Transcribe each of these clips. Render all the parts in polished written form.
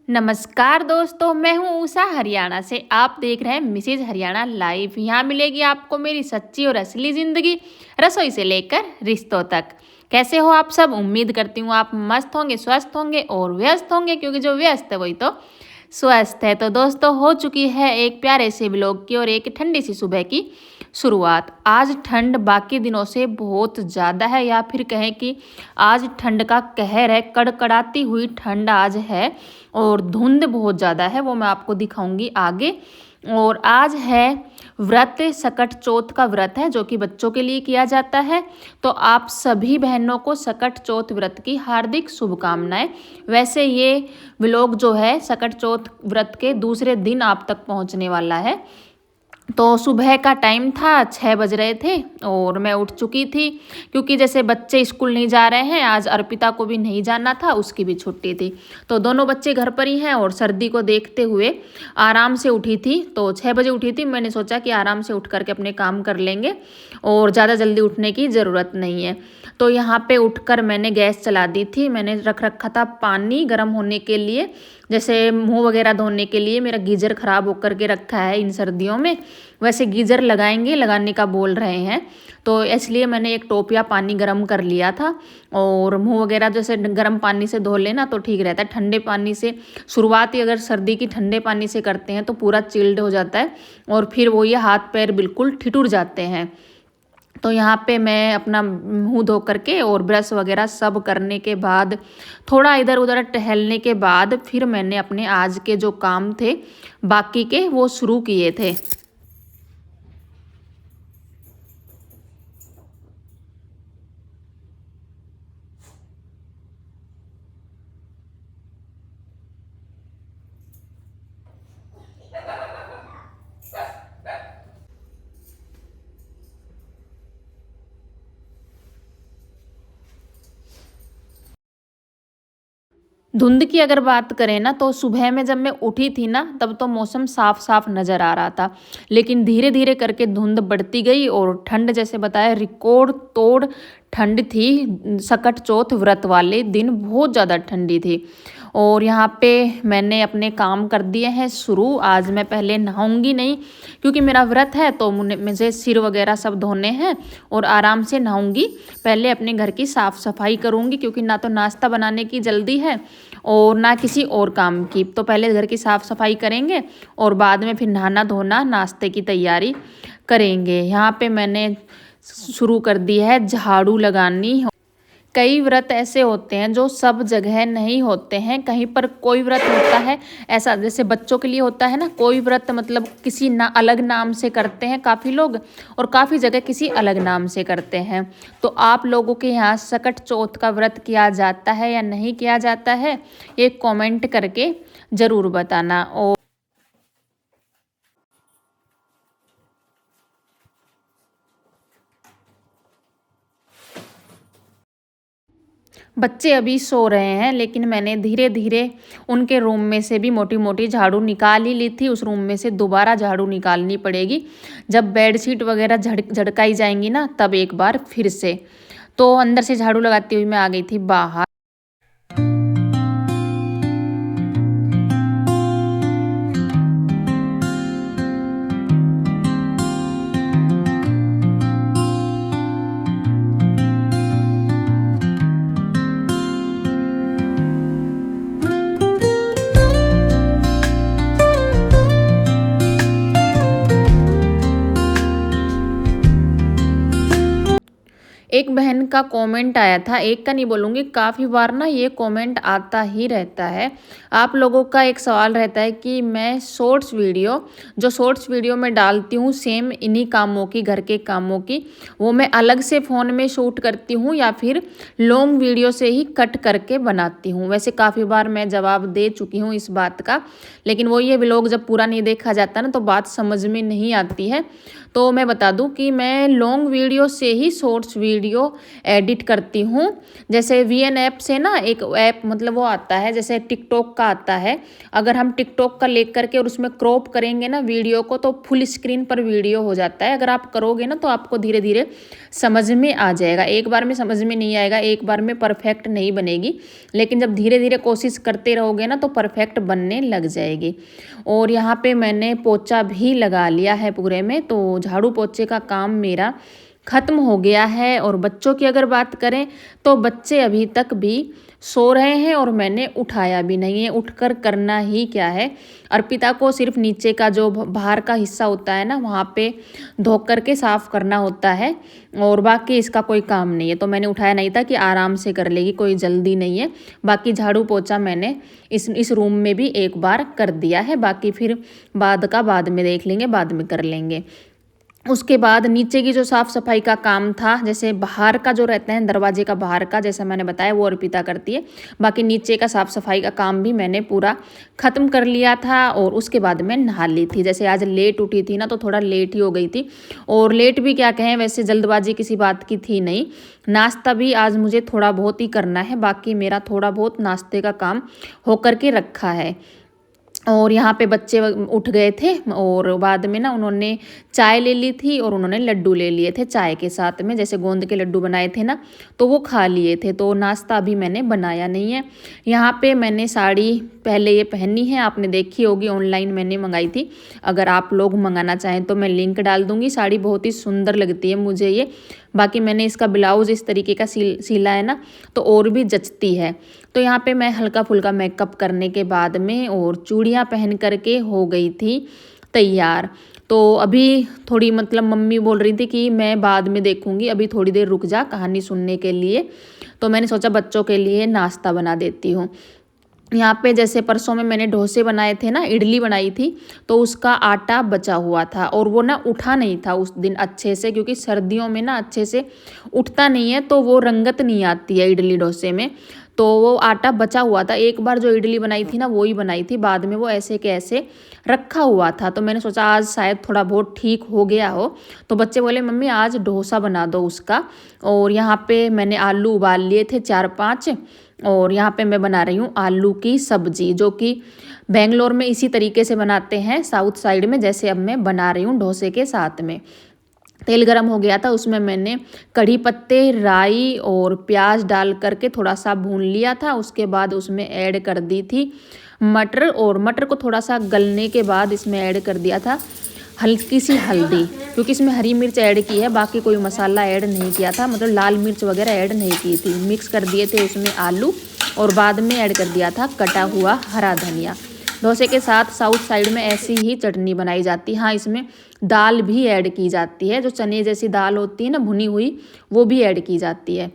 नमस्कार दोस्तों, मैं हूँ उषा हरियाणा से। आप देख रहे हैं मिसेज हरियाणा लाइव। यहाँ मिलेगी आपको मेरी सच्ची और असली ज़िंदगी, रसोई से लेकर रिश्तों तक। कैसे हो आप सब? उम्मीद करती हूँ आप मस्त होंगे, स्वस्थ होंगे और व्यस्त होंगे, क्योंकि जो व्यस्त है वही तो स्वस्थ है। तो दोस्तों, हो चुकी है एक प्यारे से ब्लॉग की और एक ठंडी सी सुबह की शुरुआत। आज ठंड बाकी दिनों से बहुत ज़्यादा है, या फिर कहें कि आज ठंड का कहर है। कड़कड़ाती हुई ठंड आज है और धुंध बहुत ज़्यादा है, वो मैं आपको दिखाऊंगी आगे। और आज है व्रत, सकट चौथ का व्रत है, जो कि बच्चों के लिए किया जाता है। तो आप सभी बहनों को सकट चौथ व्रत की हार्दिक शुभकामनाएं। वैसे ये व्लॉग जो है सकट चौथ व्रत के दूसरे दिन आप तक पहुंचने वाला है। तो सुबह का टाइम था, 6 बज रहे थे और मैं उठ चुकी थी, क्योंकि जैसे बच्चे स्कूल नहीं जा रहे हैं, आज अर्पिता को भी नहीं जाना था, उसकी भी छुट्टी थी। तो दोनों बच्चे घर पर ही हैं और सर्दी को देखते हुए आराम से उठी थी। तो 6 बजे उठी थी। मैंने सोचा कि आराम से उठ करके अपने काम कर लेंगे और ज़्यादा जल्दी उठने की ज़रूरत नहीं है। तो यहाँ पे उठकर मैंने गैस चला दी थी। मैंने रख रखा था पानी गर्म होने के लिए, जैसे मुंह वगैरह धोने के लिए। मेरा गीज़र ख़राब होकर के रखा है इन सर्दियों में। वैसे गीज़र लगाएंगे, लगाने का बोल रहे हैं, तो इसलिए मैंने एक टोपिया पानी गर्म कर लिया था। और मुंह वगैरह जैसे गर्म पानी से धो लेना तो ठीक रहता है। ठंडे पानी से शुरुआत ही अगर सर्दी की ठंडे पानी से करते हैं तो पूरा चिल्ड हो जाता है और फिर वो ये हाथ पैर बिल्कुल ठिठुर जाते हैं। तो यहाँ पे मैं अपना मुंह धो करके और ब्रश वगैरह सब करने के बाद, थोड़ा इधर उधर टहलने के बाद, फिर मैंने अपने आज के जो काम थे बाकी के वो शुरू किए थे। धुंध की अगर बात करें ना, तो सुबह में जब मैं उठी थी ना, तब तो मौसम साफ साफ नज़र आ रहा था। लेकिन धीरे धीरे करके धुंध बढ़ती गई और ठंड, जैसे बताया, रिकॉर्ड तोड़ ठंड थी। सकट चौथ व्रत वाले दिन बहुत ज़्यादा ठंडी थी। और यहाँ पे मैंने अपने काम कर दिए हैं शुरू। आज मैं पहले नहाऊंगी नहीं, क्योंकि मेरा व्रत है, तो मुझे सिर वगैरह सब धोने हैं और आराम से नहाऊंगी। पहले अपने घर की साफ़ सफाई करूंगी, क्योंकि ना तो नाश्ता बनाने की जल्दी है और ना किसी और काम की। तो पहले घर की साफ़ सफाई करेंगे और बाद में फिर नहाना धोना, नाश्ते की तैयारी करेंगे। यहाँ पे मैंने शुरू कर दी है झाड़ू लगानी। कई व्रत ऐसे होते हैं जो सब जगह नहीं होते हैं, कहीं पर कोई व्रत होता है ऐसा, जैसे बच्चों के लिए होता है ना कोई व्रत, मतलब किसी ना अलग नाम से करते हैं काफ़ी लोग, और काफ़ी जगह किसी अलग नाम से करते हैं। तो आप लोगों के यहाँ सकट चौथ का व्रत किया जाता है या नहीं किया जाता है, ये कमेंट करके ज़रूर बताना। और बच्चे अभी सो रहे हैं, लेकिन मैंने धीरे धीरे उनके रूम में से भी मोटी मोटी झाड़ू निकाल ही ली थी। उस रूम में से दोबारा झाड़ू निकालनी पड़ेगी जब बेडशीट वगैरह झड़काई जाएंगी ना, तब एक बार फिर से। तो अंदर से झाड़ू लगाती हुई मैं आ गई थी बाहर। एक बहन का कमेंट आया था, एक का नहीं बोलूँगी, काफ़ी बार ना ये कमेंट आता ही रहता है। आप लोगों का एक सवाल रहता है कि मैं शॉर्ट्स वीडियो में डालती हूँ सेम इन्हीं कामों की, घर के कामों की, वो मैं अलग से फ़ोन में शूट करती हूँ या फिर लॉन्ग वीडियो से ही कट करके बनाती हूँ। वैसे काफ़ी बार मैं जवाब दे चुकी हूँ इस बात का, लेकिन वो ये व्लॉग जब पूरा नहीं देखा जाता ना, तो बात समझ में नहीं आती है। तो मैं बता दूं कि मैं लॉन्ग वीडियो से ही शॉर्ट्स वीडियो एडिट करती हूँ। जैसे वीएन ऐप से ना एक ऐप मतलब वो आता है जैसे टिकटॉक का आता है, अगर हम टिकटॉक का लेकर के और उसमें क्रॉप करेंगे ना वीडियो को तो फुल स्क्रीन पर वीडियो हो जाता है। अगर आप करोगे ना तो आपको धीरे धीरे समझ में आ जाएगा, एक बार में समझ में नहीं आएगा, एक बार में परफेक्ट नहीं बनेगी, लेकिन जब धीरे धीरे कोशिश करते रहोगे ना तो परफेक्ट बनने लग जाएगी। और यहाँ पे मैंने पोछा भी लगा लिया है पूरे में, तो झाड़ू पोछे का काम मेरा ख़त्म हो गया है। और बच्चों की अगर बात करें तो बच्चे अभी तक भी सो रहे हैं और मैंने उठाया भी नहीं है। उठकर करना ही क्या है, अर्पिता को सिर्फ नीचे का जो बाहर का हिस्सा होता है ना वहाँ पे धो कर के साफ़ करना होता है, और बाकी इसका कोई काम नहीं है। तो मैंने उठाया नहीं था कि आराम से कर लेगी, कोई जल्दी नहीं है। बाकी झाड़ू पोछा मैंने इस रूम में भी एक बार कर दिया है, बाकी फिर बाद में देख लेंगे, बाद में कर लेंगे। उसके बाद नीचे की जो साफ़ सफाई का काम था, जैसे बाहर का जो रहता है दरवाजे का बाहर का, जैसा मैंने बताया वो अर्पिता करती है। बाकी नीचे का साफ़ सफाई का काम भी मैंने पूरा ख़त्म कर लिया था। और उसके बाद मैं नहा ली थी। जैसे आज लेट उठी थी ना तो थोड़ा लेट ही हो गई थी, और लेट भी क्या कहें, वैसे जल्दबाजी किसी बात की थी नहीं। नाश्ता भी आज मुझे थोड़ा बहुत ही करना है, बाकी मेरा थोड़ा बहुत नाश्ते का काम होकर के रखा है। और यहाँ पे बच्चे उठ गए थे और बाद में ना उन्होंने चाय ले ली थी और उन्होंने लड्डू ले लिए थे चाय के साथ में, जैसे गोंद के लड्डू बनाए थे ना तो वो खा लिए थे। तो नाश्ता अभी मैंने बनाया नहीं है। यहाँ पे मैंने साड़ी पहले ये पहनी है, आपने देखी होगी, ऑनलाइन मैंने मंगाई थी। अगर आप लोग मंगाना चाहें तो मैं लिंक डाल दूँगी। साड़ी बहुत ही सुंदर लगती है मुझे ये। बाकी मैंने इसका ब्लाउज़ इस तरीके का सिला है ना तो और भी जचती है। तो यहाँ पे मैं हल्का फुल्का मेकअप करने के बाद में और चूड़ियाँ पहन करके हो गई थी तैयार। तो अभी थोड़ी मतलब मम्मी बोल रही थी कि मैं बाद में देखूँगी, अभी थोड़ी देर रुक जा कहानी सुनने के लिए। तो मैंने सोचा बच्चों के लिए नाश्ता बना देती हूँ। यहाँ पे जैसे परसों में मैंने डोसे बनाए थे ना, इडली बनाई थी, तो उसका आटा बचा हुआ था और वो ना उठा नहीं था उस दिन अच्छे से, क्योंकि सर्दियों में ना अच्छे से उठता नहीं है तो वो रंगत नहीं आती है इडली डोसे में। तो वो आटा बचा हुआ था, एक बार जो इडली बनाई थी ना वो ही बनाई थी, बाद में वो ऐसे के ऐसे रखा हुआ था। तो मैंने सोचा आज शायद थोड़ा बहुत ठीक हो गया हो। तो बच्चे बोले मम्मी आज डोसा बना दो उसका। और यहाँ पे मैंने आलू उबाल लिए थे 4-5, और यहाँ पे मैं बना रही हूँ आलू की सब्जी, जो कि बेंगलोर में इसी तरीके से बनाते हैं साउथ साइड में, जैसे अब मैं बना रही हूँ डोसे के साथ में। तेल गरम हो गया था, उसमें मैंने कड़ी पत्ते, राई और प्याज डाल करके थोड़ा सा भून लिया था। उसके बाद उसमें ऐड कर दी थी मटर, और मटर को थोड़ा सा गलने के बाद इसमें ऐड कर दिया था हल्की सी हल्दी, क्योंकि इसमें हरी मिर्च ऐड की है, बाकी कोई मसाला ऐड नहीं किया था, मतलब लाल मिर्च वगैरह ऐड नहीं की थी। मिक्स कर दिए थे उसमें आलू, और बाद में ऐड कर दिया था कटा हुआ हरा धनिया। डोसे के साथ साउथ साइड में ऐसी ही चटनी बनाई जाती है। हाँ, इसमें दाल भी ऐड की जाती है, जो चने जैसी दाल होती है ना भुनी हुई, वो भी ऐड की जाती है।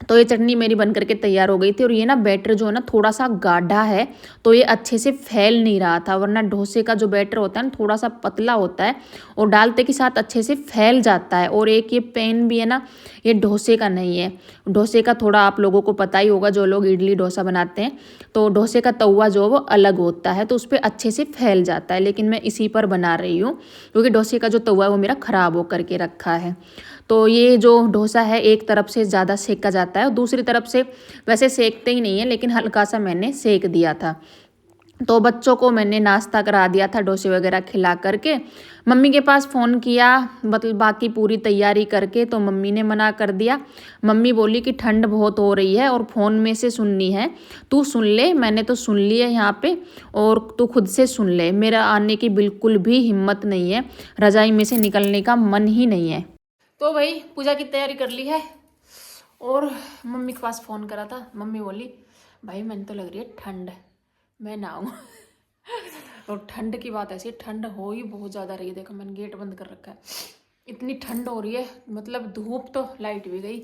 तो ये चटनी मेरी बन करके तैयार हो गई थी। और ये ना बैटर जो है ना थोड़ा सा गाढ़ा है, तो ये अच्छे से फैल नहीं रहा था, वरना डोसे का जो बैटर होता है ना थोड़ा सा पतला होता है और डालते के साथ अच्छे से फैल जाता है। और एक ये पैन भी है ना, ये डोसे का नहीं है। डोसे का थोड़ा आप लोगों को पता ही होगा, जो लोग इडली डोसा बनाते हैं, तो डोसे का तवा जो वो अलग होता है, तो उस पर अच्छे से फैल जाता है। लेकिन मैं इसी पर बना रही हूँ, क्योंकि डोसे का जो तवा है वो मेरा ख़राब हो करके रखा है। तो ये जो डोसा है एक तरफ से ज़्यादा सेका जाता है और दूसरी तरफ से वैसे सेकते ही नहीं है, लेकिन हल्का सा मैंने सेक दिया था। तो बच्चों को मैंने नाश्ता करा दिया था डोसे वगैरह खिला करके। मम्मी के पास फ़ोन किया, मतलब बाकी पूरी तैयारी करके, तो मम्मी ने मना कर दिया। मम्मी बोली कि ठंड बहुत हो रही है और फ़ोन में से सुननी है, तू सुन ले। मैंने तो सुन ली है यहाँ पे, और तू खुद से सुन ले। मेरा आने की बिल्कुल भी हिम्मत नहीं है, रज़ाई में से निकलने का मन ही नहीं है। तो भाई पूजा की तैयारी कर ली है और मम्मी के पास फ़ोन करा था। मम्मी बोली भाई मैंने तो लग रही है ठंड, मैं ना आऊँ। और ठंड की बात ऐसी, ठंड हो ही बहुत ज़्यादा रही है। देखो मैंने गेट बंद कर रखा है, इतनी ठंड हो रही है। मतलब धूप तो, लाइट भी गई,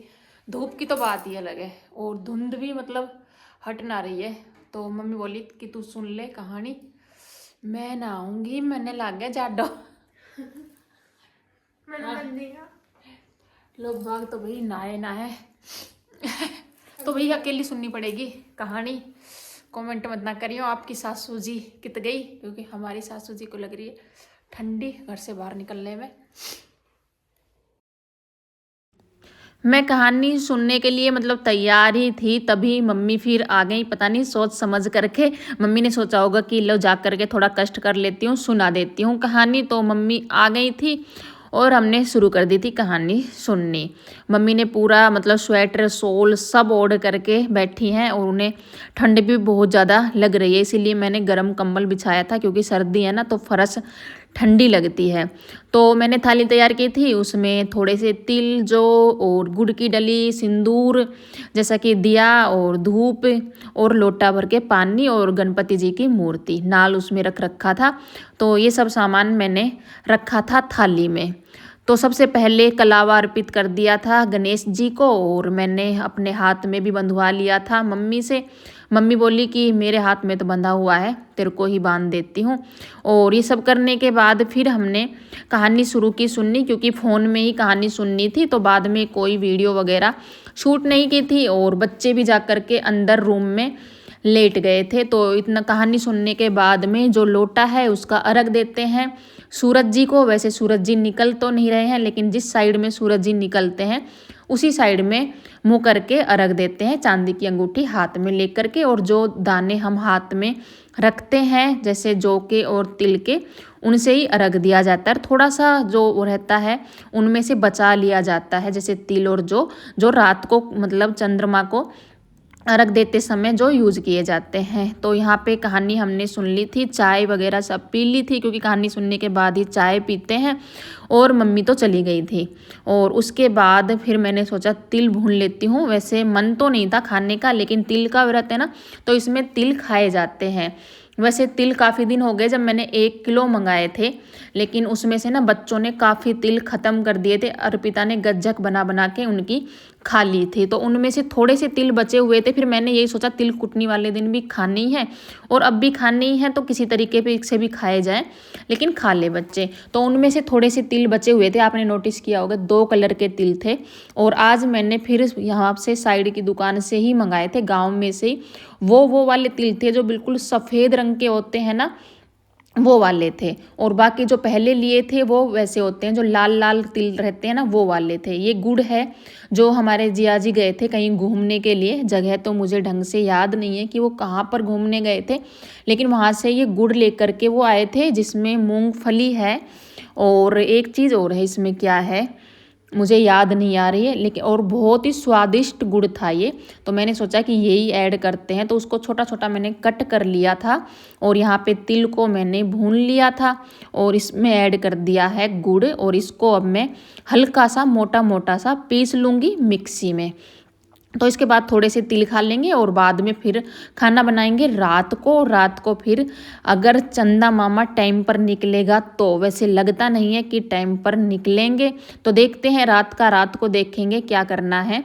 धूप की तो बात ही अलग है, और धुंध भी मतलब हट ना रही है। तो मम्मी बोली कि तू सुन ले कहानी, मैं ना आऊँगी, मैंने लाग गया जाडो। लोग बाग तो भाई नहाए तो भाई अकेली सुननी पड़ेगी कहानी। कमेंट मत ना करियो आपकी सासू जी कित गई, क्योंकि हमारी सासू जी को लग रही है ठंडी घर से बाहर निकलने में। मैं कहानी सुनने के लिए मतलब तैयार ही थी, तभी मम्मी फिर आ गई, पता नहीं सोच समझ करके। मम्मी ने सोचा होगा कि लो जा करके थोड़ा कष्ट कर लेती हूँ, सुना देती हूँ कहानी। तो मम्मी आ गई थी और हमने शुरू कर दी थी कहानी सुननी। मम्मी ने पूरा मतलब स्वेटर शॉल सब ओढ़ करके बैठी हैं और उन्हें ठंड भी बहुत ज़्यादा लग रही है, इसीलिए मैंने गर्म कंबल बिछाया था, क्योंकि सर्दी है ना तो फर्श ठंडी लगती है। तो मैंने थाली तैयार की थी, उसमें थोड़े से तिल जो और गुड़ की डली, सिंदूर जैसा कि दिया और धूप और लोटा भर के पानी और गणपति जी की मूर्ति नाल उसमें रख रखा था। तो ये सब सामान मैंने रखा था थाली में। तो सबसे पहले कलावा अर्पित कर दिया था गणेश जी को, और मैंने अपने हाथ में भी बंधवा लिया था मम्मी से। मम्मी बोली कि मेरे हाथ में तो बंधा हुआ है, तेरे को ही बांध देती हूँ। और ये सब करने के बाद फिर हमने कहानी शुरू की सुननी, क्योंकि फ़ोन में ही कहानी सुननी थी, तो बाद में कोई वीडियो वगैरह शूट नहीं की थी। और बच्चे भी जा कर के अंदर रूम में लेट गए थे। तो इतना कहानी सुनने के बाद में जो लोटा है उसका अर्घ देते हैं सूरज जी को। वैसे सूरज जी निकल तो नहीं रहे हैं, लेकिन जिस साइड में सूरज जी निकलते हैं उसी साइड में मुँह करके अर्घ देते हैं, चांदी की अंगूठी हाथ में लेकर के। और जो दाने हम हाथ में रखते हैं जैसे जौ के और तिल के, उनसे ही अर्घ दिया जाता है। थोड़ा सा जो वो रहता है उनमें से बचा लिया जाता है, जैसे तिल और जौ जो रात को मतलब चंद्रमा को अर्घ देते समय जो यूज़ किए जाते हैं। तो यहाँ पे कहानी हमने सुन ली थी, चाय वगैरह सब पी ली थी, क्योंकि कहानी सुनने के बाद ही चाय पीते हैं। और मम्मी तो चली गई थी। और उसके बाद फिर मैंने सोचा तिल भून लेती हूँ। वैसे मन तो नहीं था खाने का, लेकिन तिल का व्रत है ना तो इसमें तिल खाए जाते हैं। वैसे तिल काफ़ी दिन हो गए जब मैंने 1 किलो मंगाए थे, लेकिन उसमें से ना बच्चों ने काफ़ी तिल ख़त्म कर दिए थे। अर्पिता ने गज्जक बना बना के उनकी खा ली थी, तो उनमें से थोड़े से तिल बचे हुए थे। फिर मैंने यही सोचा तिल कुटनी वाले दिन भी खानी है और अब भी खानी है, तो किसी तरीके पे से भी खाए जाएँ, लेकिन खा ले बच्चे। तो उनमें से थोड़े से तिल बचे हुए थे, आपने नोटिस किया होगा 2 कलर के तिल थे। और आज मैंने फिर यहाँ से साइड की दुकान से ही मंगाए थे, गाँव में से ही। वो वाले तिल थे जो बिल्कुल सफ़ेद रंग के होते हैं ना, वो वाले थे। और बाकी जो पहले लिए थे वो वैसे होते हैं जो लाल लाल तिल रहते हैं ना, वो वाले थे। ये गुड़ है जो हमारे जिया जी गए थे कहीं घूमने के लिए, जगह तो मुझे ढंग से याद नहीं है कि वो कहाँ पर घूमने गए थे, लेकिन वहाँ से ये गुड़ लेकर के वो आए थे, जिसमें मूंगफली है और एक चीज़ और है, इसमें क्या है मुझे याद नहीं आ रही है, लेकिन और बहुत ही स्वादिष्ट गुड़ था ये। तो मैंने सोचा कि यही ऐड करते हैं, तो उसको छोटा छोटा मैंने कट कर लिया था। और यहाँ पे तिल को मैंने भून लिया था और इसमें ऐड कर दिया है गुड़। और इसको अब मैं हल्का सा मोटा मोटा सा पीस लूँगी मिक्सी में। तो इसके बाद थोड़े से तिल खा लेंगे और बाद में फिर खाना बनाएंगे रात को। रात को फिर अगर चंदा मामा टाइम पर निकलेगा तो, वैसे लगता नहीं है कि टाइम पर निकलेंगे, तो देखते हैं रात को देखेंगे क्या करना है।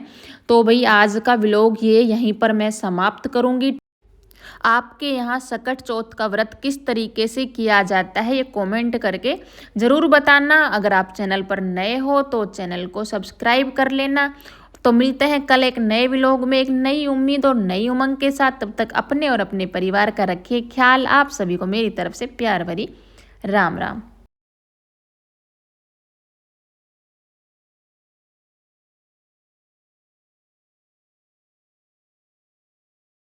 तो भाई आज का व्लॉग ये यहीं पर मैं समाप्त करूँगी। आपके यहाँ सकट चौथ का व्रत किस तरीके से किया जाता है ये कमेंट करके ज़रूर बताना। अगर आप चैनल पर नए हो तो चैनल को सब्सक्राइब कर लेना। तो मिलते हैं कल एक नए व्लॉग में एक नई उम्मीद और नई उमंग के साथ। तब तक अपने और अपने परिवार का रखिए ख्याल। आप सभी को मेरी तरफ से प्यार भरी राम राम।